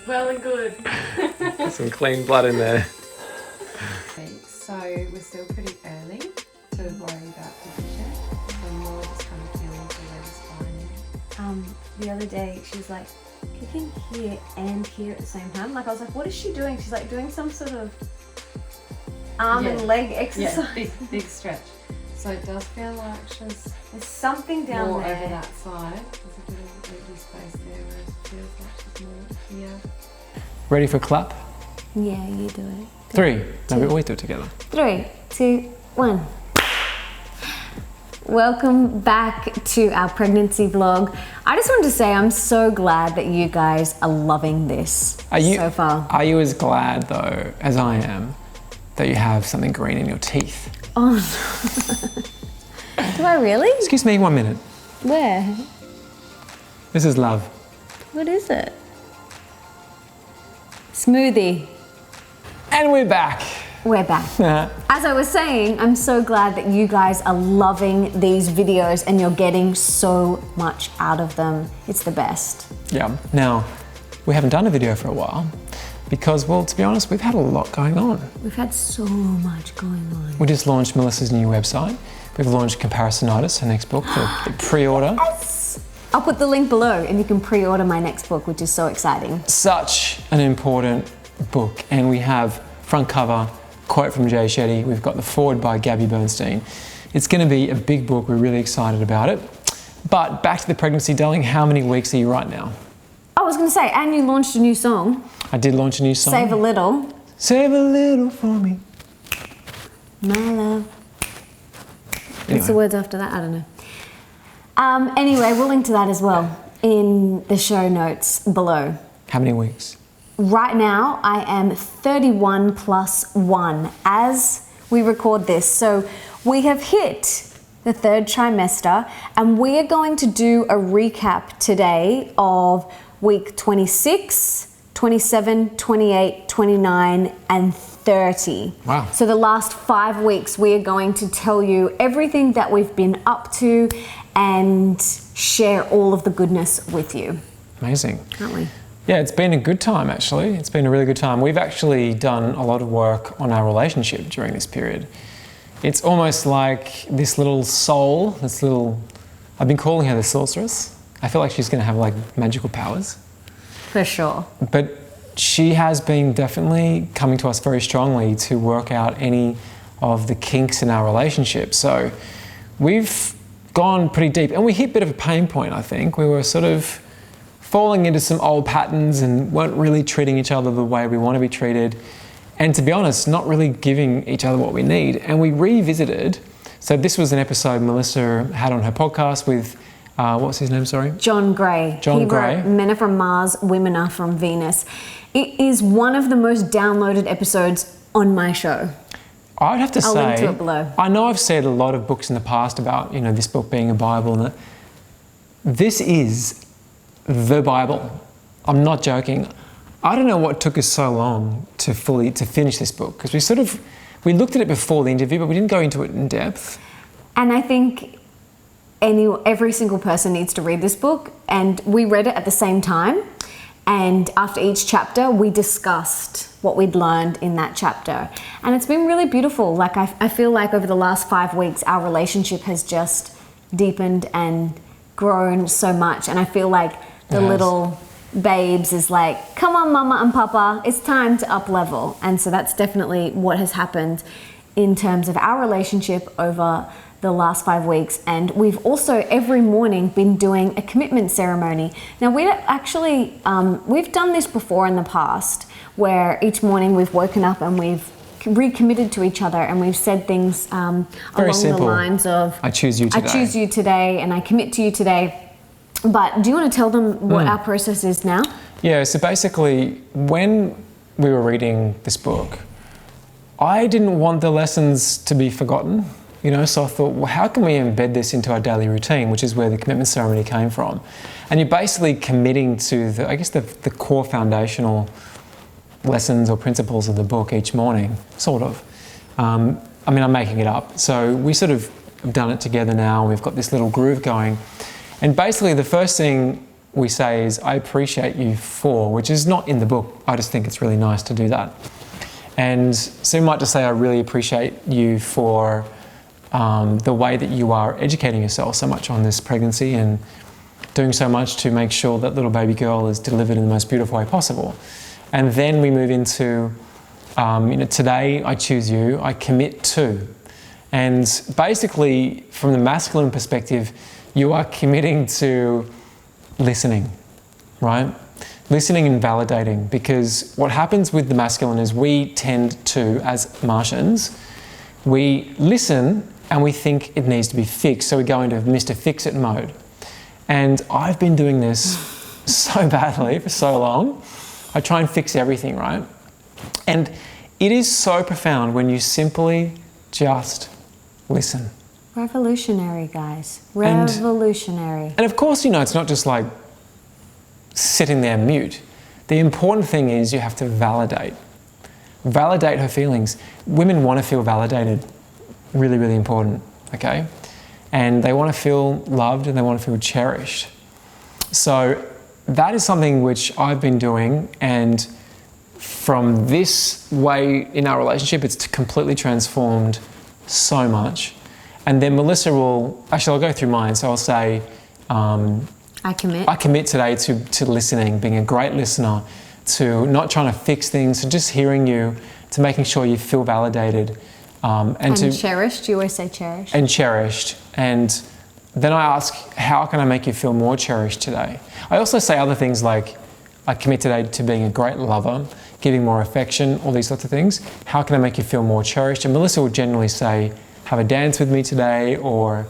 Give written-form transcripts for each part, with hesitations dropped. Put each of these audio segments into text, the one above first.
Well and good. Some clean blood in there. So we're still pretty early to worry about temperature. So more just kind of feeling for where the spine is. The other day she was like kicking here and here at the same time. Like I was like, what is she doing? She's like doing some sort of arm and leg exercise. Yeah, big stretch. So it does feel like there's something down more there over that side. There's a bit of empty space there, whereas it feels like there's more here. Ready for clap? Yeah, you do it. 3. No, we do it together. 3, 2, 1. Welcome back to our pregnancy vlog. I just wanted to say I'm so glad that you guys are loving this so far. Are you as glad though as I am that you have something green in your teeth? Oh no. Do I really? Excuse me, 1 minute. Where? This is love. What is it? Smoothie. And we're back. We're back. As I was saying, I'm so glad that you guys are loving these videos and you're getting so much out of them. It's the best. Yeah. Now, we haven't done a video for a while because, well, to be honest, we've had a lot going on. We've had so much going on. We just launched Melissa's new website. We've launched Comparisonitis, her next book, the pre-order. Yes! I'll put the link below and you can pre-order my next book, which is so exciting. Such an important book. And we have front cover, quote from Jay Shetty. We've got the foreword by Gabby Bernstein. It's going to be a big book. We're really excited about it. But back to the pregnancy, darling. How many weeks are you right now? I was going to say, and you launched a new song. I did launch a new song. Save a Little. Save a little for me. My love. Anyway. What's the words after that? I don't know. Anyway, we'll link to that as well in the show notes below. How many weeks? Right now, I am 31 plus 1 as we record this. So we have hit the 3rd trimester and we are going to do a recap today of week 26, 27, 28, 29, and 30. Wow. So the last 5 weeks, we are going to tell you everything that we've been up to and share all of the goodness with you. Amazing. Aren't we? Yeah, it's been a good time actually. It's been a really good time. We've actually done a lot of work on our relationship during this period. It's almost like this little soul, I've been calling her the sorceress. I feel like she's gonna have like magical powers. For sure. But she has been definitely coming to us very strongly to work out any of the kinks in our relationship. So we've gone pretty deep and we hit a bit of a pain point, I think. We were sort of falling into some old patterns and weren't really treating each other the way we want to be treated. And to be honest, not really giving each other what we need. And we revisited. So this was an episode Melissa had on her podcast with, what's his name, sorry? John Gray. John Gray. Wrote Men Are From Mars, Women Are From Venus. It is one of the most downloaded episodes on my show. I'd have to say, I'll link to it below. I know I've said a lot of books in the past about, you know, this book being a Bible and that. This is the Bible. I'm not joking. I don't know what took us so long to finish this book because we looked at it before the interview, but we didn't go into it in depth. And I think every single person needs to read this book, and we read it at the same time. And after each chapter, we discussed what we'd learned in that chapter. And it's been really beautiful. Like I feel like over the last 5 weeks, our relationship has just deepened and grown so much. And I feel like the little babes is like, come on, mama and papa, it's time to up level. And so that's definitely what has happened in terms of our relationship over the last 5 weeks. And we've also every morning been doing a commitment ceremony. Now we actually, we've done this before in the past where each morning we've woken up and we've recommitted to each other and we've said things along the lines of, I choose you today. I choose you today and I commit to you today. But do you want to tell them what our process is now? Yeah, so basically when we were reading this book, I didn't want the lessons to be forgotten, you know, so I thought, well, how can we embed this into our daily routine, which is where the commitment ceremony came from. And you're basically committing to the core foundational lessons or principles of the book each morning, sort of. I mean, I'm making it up. So we sort of have done it together now. We've got this little groove going. And basically the first thing we say is, I appreciate you for, which is not in the book. I just think it's really nice to do that. And so you might just say, I really appreciate you for the way that you are educating yourself so much on this pregnancy and doing so much to make sure that little baby girl is delivered in the most beautiful way possible. And then we move into, today I choose you, I commit to. And basically, from the masculine perspective, you are committing to listening, right? Listening and validating, because what happens with the masculine is we tend to, as Martians, we listen and we think it needs to be fixed. So we go into Mr. Fix-It mode. And I've been doing this so badly for so long. I try and fix everything, right? And it is so profound when you simply just listen. Revolutionary, guys. Revolutionary. And of course, it's not just like sitting there mute. The important thing is you have to validate. Validate her feelings. Women want to feel validated. Really, really important, okay? And they want to feel loved and they want to feel cherished. So that is something which I've been doing, and from this way in our relationship, it's completely transformed so much. And then Melissa will, actually I'll go through mine, so I'll say, I commit today to listening, being a great listener, to not trying to fix things, to just hearing you, to making sure you feel validated. And cherished, you always say cherished. And cherished. And then I ask, how can I make you feel more cherished today? I also say other things like, I commit today to being a great lover, giving more affection, all these sorts of things. How can I make you feel more cherished? And Melissa will generally say, have a dance with me today, or,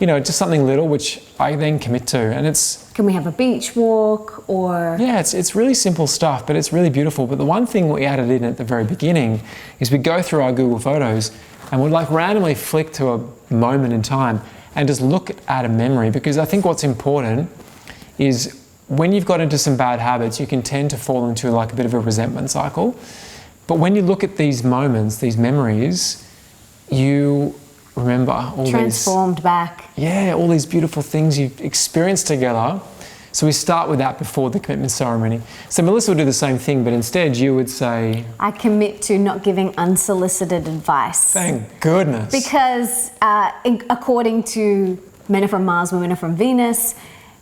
just something little, which I then commit to. And it's... Can we have a beach walk, or... Yeah, it's really simple stuff, but it's really beautiful. But the one thing we added in at the very beginning is we go through our Google Photos and we'd like randomly flick to a moment in time and just look at a memory, because I think what's important is when you've got into some bad habits, you can tend to fall into like a bit of a resentment cycle. But when you look at these moments, these memories, you remember all transformed back. Yeah, all these beautiful things you've experienced together. So we start with that before the commitment ceremony. So Melissa will do the same thing, but instead you would say, I commit to not giving unsolicited advice. Thank goodness. Because according to Men Are From Mars, Women Are From Venus,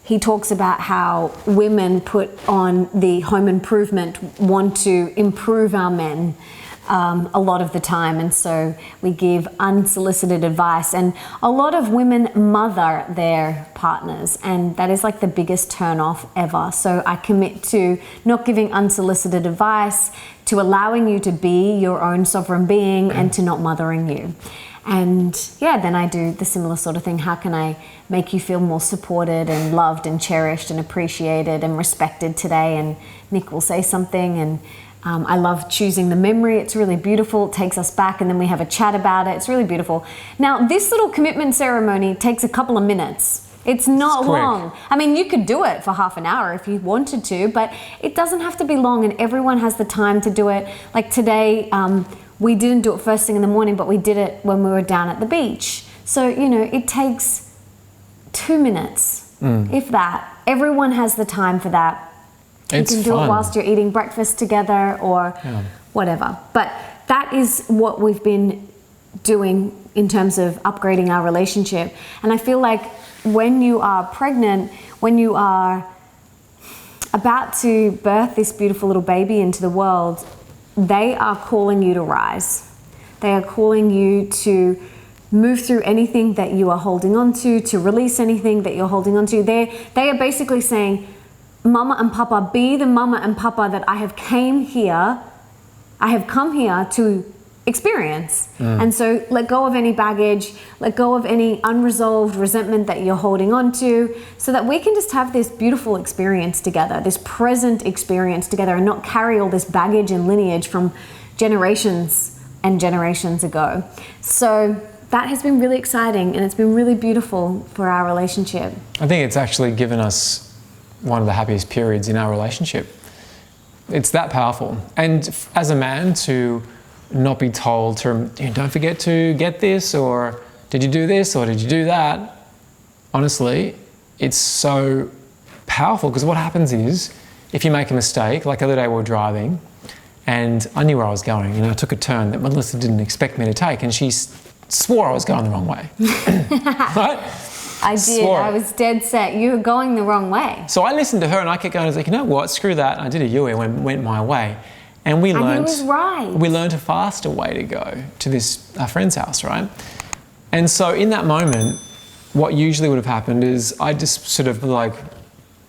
he talks about how women put on the home improvement, want to improve our men a lot of the time, and so we give unsolicited advice. And a lot of women mother their partners, and that is like the biggest turn off ever. So I commit to not giving unsolicited advice, to allowing you to be your own sovereign being, and to not mothering you. And then I do the similar sort of thing. How can I make you feel more supported and loved and cherished and appreciated and respected today? And Nick will say something, and I love choosing the memory. It's really beautiful. It takes us back, and then we have a chat about it. It's really beautiful. Now, this little commitment ceremony takes a couple of minutes. It's not long. I mean, you could do it for half an hour if you wanted to, but it doesn't have to be long, and everyone has the time to do it. Like today, we didn't do it first thing in the morning, but we did it when we were down at the beach. So, it takes 2 minutes, if that. Everyone has the time for that. You can do it whilst you're eating breakfast together or whatever. But that is what we've been doing in terms of upgrading our relationship. And I feel like when you are pregnant, when you are about to birth this beautiful little baby into the world, they are calling you to rise. They are calling you to move through anything that you are holding on to release anything that you're holding on to. They are basically saying, Mama and Papa, be the Mama and Papa that I have come here to experience. And so let go of any baggage, let go of any unresolved resentment that you're holding on to, so that we can just have this beautiful experience together, this present experience together, and not carry all this baggage and lineage from generations and generations ago. So that has been really exciting, and it's been really beautiful for our relationship. I think it's actually given us one of the happiest periods in our relationship. It's that powerful. And as a man, to not be told to, don't forget to get this, or did you do this, or did you do that? Honestly, it's so powerful because what happens is if you make a mistake, like the other day we were driving and I knew where I was going and I took a turn that Melissa didn't expect me to take and she swore I was going the wrong way. Right? I did. Swore. I was dead set. You were going the wrong way. So I listened to her and I kept going. I was like, you know what? Screw that. And I did a U-turn and went my way. And we learned. And he was right. We learned a faster way to go to this our friend's house, right? And so in that moment, what usually would have happened is I just sort of like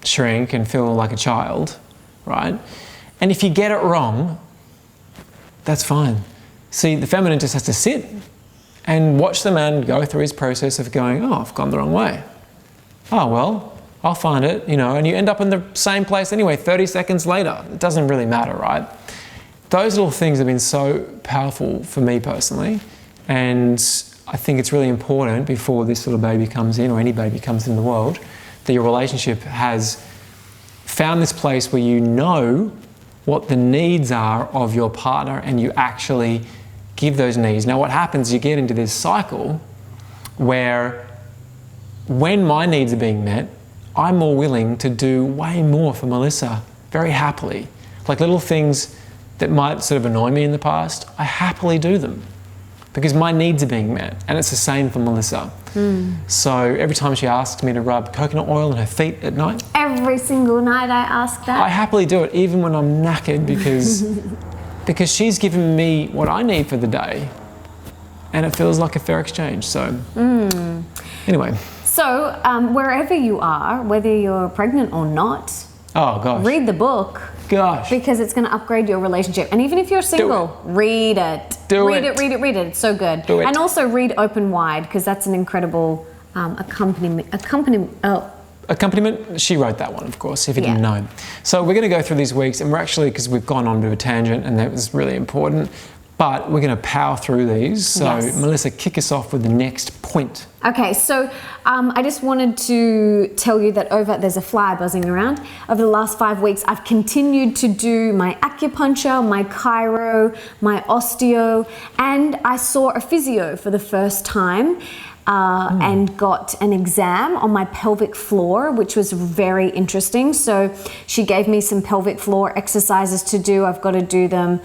shrink and feel like a child, right? And if you get it wrong, that's fine. See, the feminine just has to sit and watch the man go through his process of going, oh, I've gone the wrong way. Oh, well, I'll find it, you know, and you end up in the same place anyway, 30 seconds later. It doesn't really matter, right? Those little things have been so powerful for me personally, and I think it's really important before this little baby comes in or any baby comes in the world that your relationship has found this place where you know what the needs are of your partner and you actually give those needs. Now what happens, you get into this cycle where when my needs are being met, I'm more willing to do way more for Melissa, very happily. Like little things that might sort of annoy me in the past, I happily do them because my needs are being met. And it's the same for Melissa. So every time she asks me to rub coconut oil on her feet at night, Every single night I ask that. I happily do it even when I'm knackered because she's given me what I need for the day and it feels like a fair exchange. So anyway. So wherever you are, whether you're pregnant or not, Oh gosh. read the book. Gosh. Because it's going to upgrade your relationship. And even if you're single, read it. Read it. It's so good. Do it. And also read Open Wide because that's an incredible accompaniment. She wrote that one, of course, if you didn't know. So we're going to go through these weeks and we're actually, because we've gone on to a tangent and that was really important, but we're going to power through these. So Melissa, kick us off with the next point. Okay, so I just wanted to tell you that there's a fly buzzing around. Over the last 5 weeks, I've continued to do my acupuncture, my chiro, my osteo, and I saw a physio for the first time and got an exam on my pelvic floor, which was very interesting. So she gave me some pelvic floor exercises to do. I've got to do them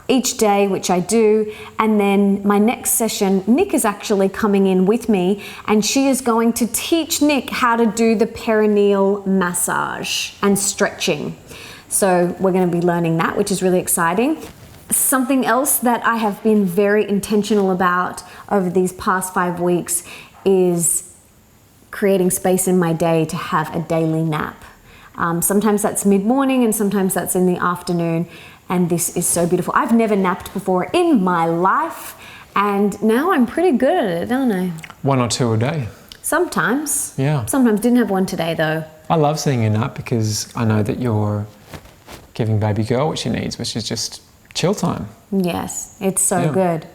each day, which I do. And then my next session, Nick is actually coming in with me and she is going to teach Nick how to do the perineal massage and stretching. So we're going to be learning that, which is really exciting. Something else that I have been very intentional about over these past 5 weeks is creating space in my day to have a daily nap. Sometimes that's mid-morning and sometimes that's in the afternoon. And this is so beautiful. I've never napped before in my life, and now I'm pretty good at it, aren't I? 1 or 2 a day. Sometimes. Yeah. Sometimes. Didn't have one today, though. I love seeing you nap because I know that you're giving baby girl what she needs, which is just chill time. Yes, it's so good.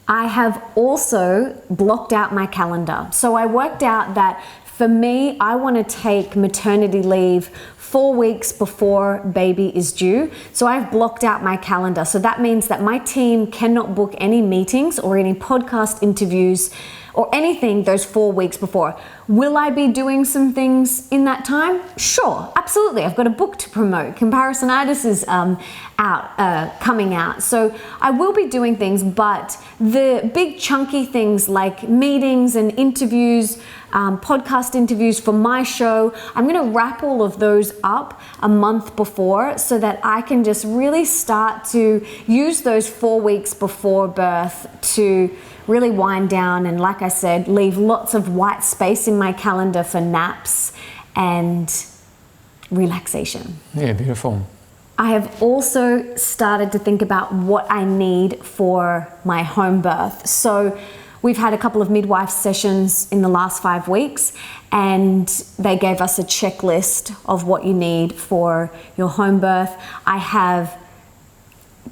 I have also blocked out my calendar. So I worked out that for me, I want to take maternity leave 4 weeks before baby is due. So I've blocked out my calendar. So that means that my team cannot book any meetings or any podcast interviews or anything those 4 weeks before. Will I be doing some things in that time? Sure, absolutely. I've got a book to promote. Comparisonitis is coming out. So I will be doing things, but the big chunky things like meetings and interviews, podcast interviews for my show, I'm gonna wrap all of those up a month before so that I can just really start to use those 4 weeks before birth to really wind down and, like I said, leave lots of white space in my calendar for naps and relaxation. Yeah, beautiful. I have also started to think about what I need for my home birth. So we've had a couple of midwife sessions in the last 5 weeks and they gave us a checklist of what you need for your home birth. I have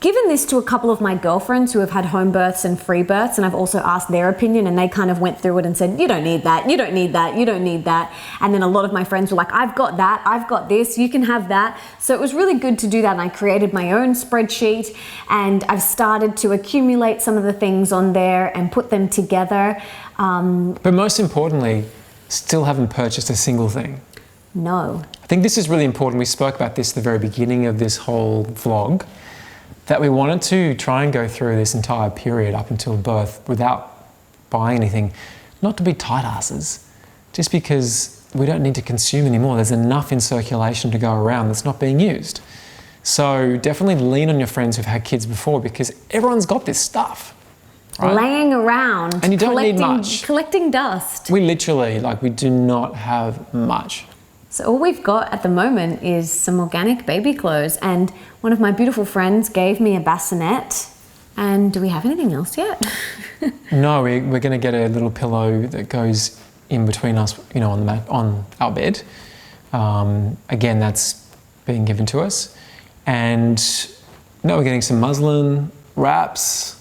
given this to a couple of my girlfriends who have had home births and free births, and I've also asked their opinion, and they kind of went through it and said, you don't need that, you don't need that, you don't need that. And then a lot of my friends were like, I've got that, I've got this, you can have that. So it was really good to do that, and I created my own spreadsheet, and I've started to accumulate some of the things on there and put them together. But most importantly, still haven't purchased a single thing. no. I think this is really important. We spoke about this at the very beginning of this whole vlog, that we wanted to try and go through this entire period up until birth without buying anything, not to be tight asses, just because we don't need to consume anymore. There's enough in circulation to go around that's not being used. So definitely lean on your friends who've had kids before, because everyone's got this stuff. Right? Laying around, and you don't need much. Collecting dust. We literally, we do not have much. So all we've got at the moment is some organic baby clothes, and one of my beautiful friends gave me a bassinet. And do we have anything else yet? No, we're going to get a little pillow that goes in between us, on our bed. Again, that's being given to us. And no, we're getting some muslin, wraps.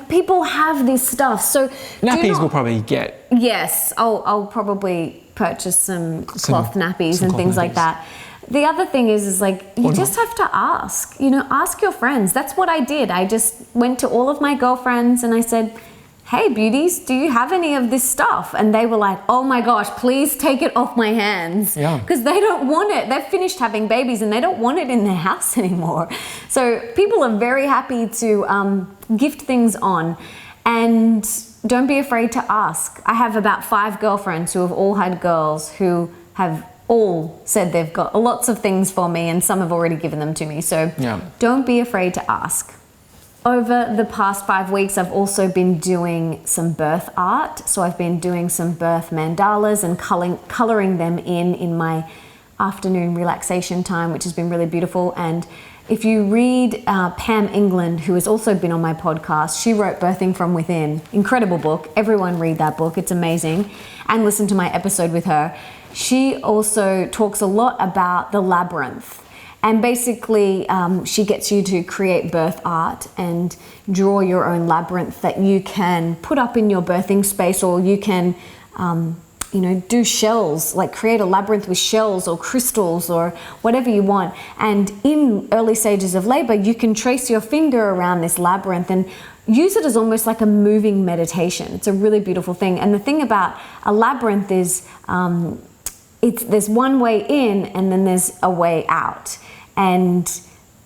People have this stuff. So nappies we'll probably get. Yes, I'll probably purchase some cloth nappies and things like that. The other thing is you just have to ask. Ask your friends. That's what I did. I just went to all of my girlfriends and I said, hey beauties, do you have any of this stuff? And they were like, oh my gosh, please take it off my hands. Yeah. Because they don't want it. They've finished having babies and they don't want it in their house anymore. So people are very happy to gift things on, and don't be afraid to ask. I have about 5 girlfriends who have all had girls who have all said they've got lots of things for me, and some have already given them to me. So don't be afraid to ask. Over the past 5 weeks, I've also been doing some birth art. So I've been doing some birth mandalas and coloring them in my afternoon relaxation time, which has been really beautiful. And if you read Pam England, who has also been on my podcast, she wrote Birthing from Within. Incredible book. Everyone read that book. It's amazing. And listen to my episode with her. She also talks a lot about the labyrinth. And basically, she gets you to create birth art and draw your own labyrinth that you can put up in your birthing space, or you can, do shells, create a labyrinth with shells or crystals or whatever you want. And in early stages of labor, you can trace your finger around this labyrinth and use it as almost like a moving meditation. It's a really beautiful thing. And the thing about a labyrinth is there's one way in and then there's a way out. And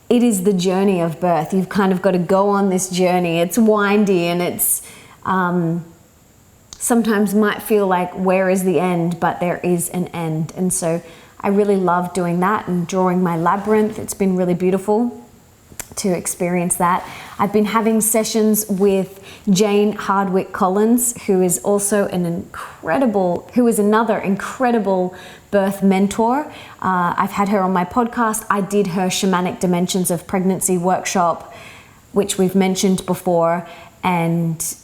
it is the journey of birth. You've kind of got to go on this journey. It's windy and it's sometimes might feel like, where is the end? But there is an end. And so I really love doing that and drawing my labyrinth. It's been really beautiful to experience that. I've been having sessions with Jane Hardwick Collins, who is also another incredible birth mentor. I've had her on my podcast. I did her Shamanic Dimensions of Pregnancy workshop, which we've mentioned before, and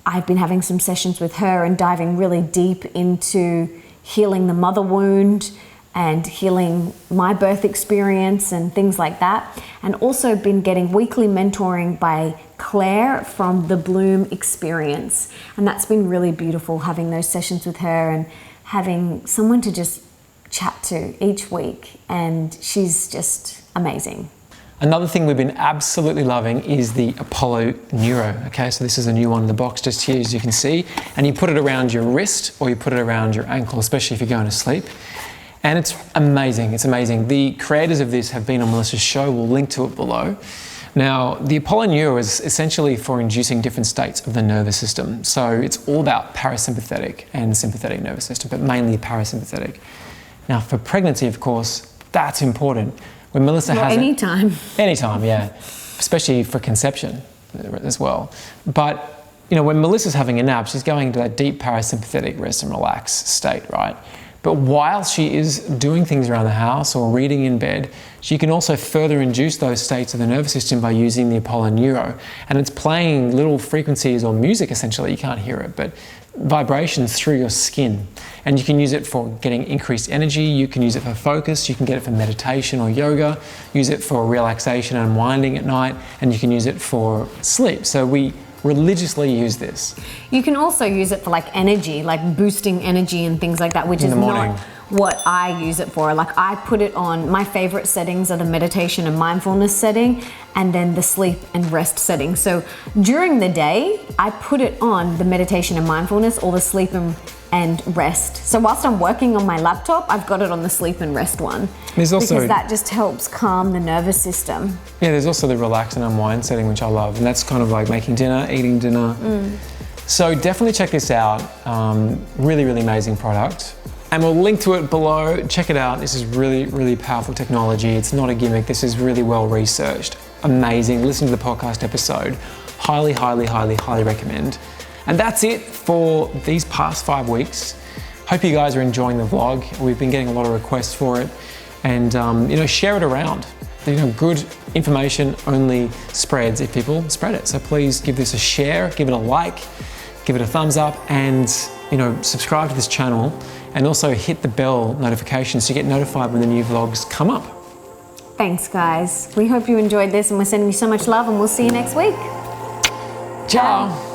I've been having some sessions with her and diving really deep into healing the mother wound and healing my birth experience and things like that. And also been getting weekly mentoring by Claire from the Bloom Experience. And that's been really beautiful, having those sessions with her and having someone to just chat to each week. And she's just amazing. Another thing we've been absolutely loving is the Apollo Neuro. Okay, so this is a new one in the box just here, as you can see. And you put it around your wrist or you put it around your ankle, especially if you're going to sleep. And it's amazing. It's amazing. The creators of this have been on Melissa's show. We'll link to it below. Now, the Apollo Neuro is essentially for inducing different states of the nervous system. So it's all about parasympathetic and sympathetic nervous system, but mainly parasympathetic. Now, for pregnancy, of course, that's important. When Melissa has anytime. Anytime, yeah. Especially for conception as well. But, when Melissa's having a nap, she's going into that deep parasympathetic rest and relax state, right? But while she is doing things around the house or reading in bed, she can also further induce those states of the nervous system by using the Apollo Neuro. And it's playing little frequencies or music, essentially, you can't hear it, but vibrations through your skin. And you can use it for getting increased energy, you can use it for focus, you can get it for meditation or yoga, use it for relaxation and unwinding at night, and you can use it for sleep. So we religiously use this. You can also use it for energy, boosting energy and things like that, which is not what I use it for. Like I put it on, my favorite settings are the meditation and mindfulness setting and then the sleep and rest setting. So during the day, I put it on the meditation and mindfulness or the sleep and rest. So whilst I'm working on my laptop, I've got it on the sleep and rest one. There's also, because that just helps calm the nervous system. Yeah, there's also the relax and unwind setting, which I love. And that's kind of like making dinner, eating dinner. So definitely check this out. Really, really amazing product. And we'll link to it below. Check it out. This is really, really powerful technology. It's not a gimmick. This is really well researched. Amazing. Listen to the podcast episode. Highly, highly, highly, highly recommend. And that's it for these past 5 weeks. Hope you guys are enjoying the vlog. We've been getting a lot of requests for it. And share it around. Good information only spreads if people spread it. So please give this a share, give it a like, give it a thumbs up, and subscribe to this channel, and also hit the bell notification so you get notified when the new vlogs come up. Thanks guys. We hope you enjoyed this and we're sending you so much love and we'll see you next week. Ciao.